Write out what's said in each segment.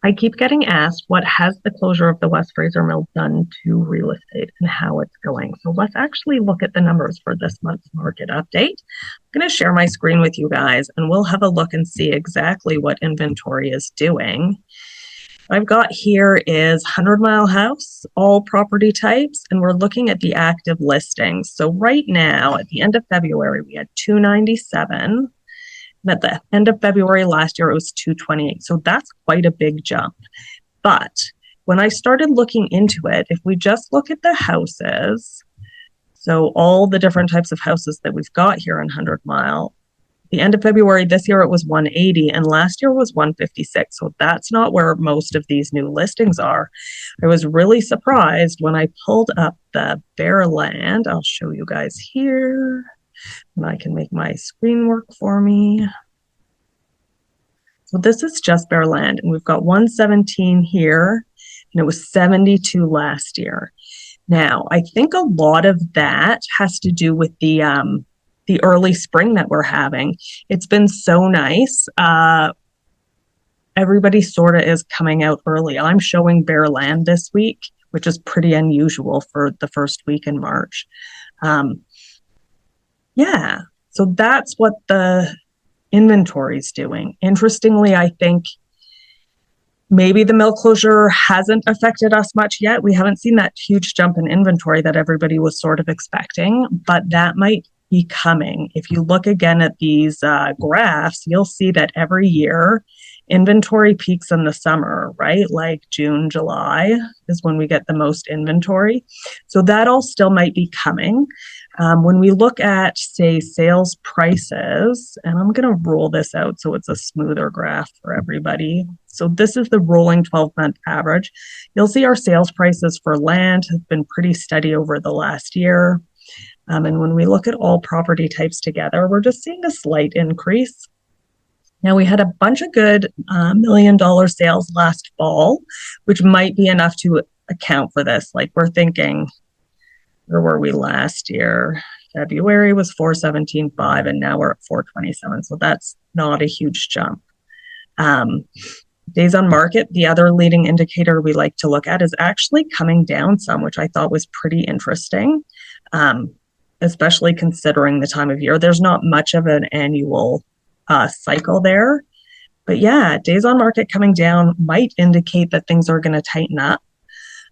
I keep getting asked, what has the closure of the West Fraser Mill done to real estate and how it's going? So let's actually look at the numbers for this month's market update. I'm going to share my screen with you guys and we'll have a look and see exactly what inventory is doing. What I've got here is 100 Mile House, all property types, and we're looking at the active listings. So right now, at the end of February, we had 297. And at the end of February last year, it was 228. So that's quite a big jump. But when I started looking into it, if we just look at the houses, so all the different types of houses that we've got here in 100 Mile, the end of February this year, it was 180, and last year was 156. So that's not where most of these new listings are. I was really surprised when I pulled up the bare land. I'll show you guys here. And I can make my screen work for me. So this is just bare land, and we've got 117 here, and it was 72 last year. Now, I think a lot of that has to do with the early spring that we're having. It's been so nice. Everybody sort of is coming out early. I'm showing bare land this week, which is pretty unusual for the first week in March. Yeah, so that's what the inventory is doing. Interestingly, I think maybe the mill closure hasn't affected us much yet. We haven't seen that huge jump in inventory that everybody was sort of expecting, but that might be coming. If you look again at these graphs, you'll see that every year inventory peaks in the summer, right? Like June, July is when we get the most inventory. So that all still might be coming. When we look at, say, sales prices, and I'm going to roll this out so it's a smoother graph for everybody. So this is the rolling 12-month average. You'll see our sales prices for land have been pretty steady over the last year. And when we look at all property types together, we're just seeing a slight increase. Now, we had a bunch of good $1 million sales last fall, which might be enough to account for this. Like we're thinking, where were we last year? February was 417.5, and now we're at 427. So that's not a huge jump. Days on market, the other leading indicator we like to look at, is actually coming down some, which I thought was pretty interesting, especially considering the time of year. There's not much of an annual cycle there. But yeah, days on market coming down might indicate that things are going to tighten up.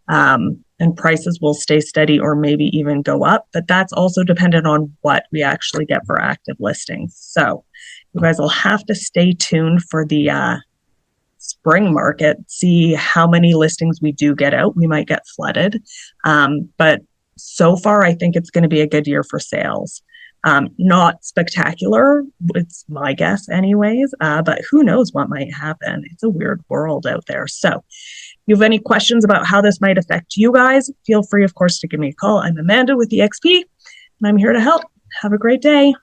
And prices will stay steady or maybe even go up, but that's also dependent on what we actually get for active listings. So you guys will have to stay tuned for the spring market, see how many listings we do get out. We might get flooded. But so far, I think it's going to be a good year for sales. Not spectacular, it's my guess anyways, but who knows what might happen. It's a weird world out there. So if you have any questions about how this might affect you guys, feel free, of course, to give me a call. I'm Amanda with eXp, and I'm here to help. Have a great day.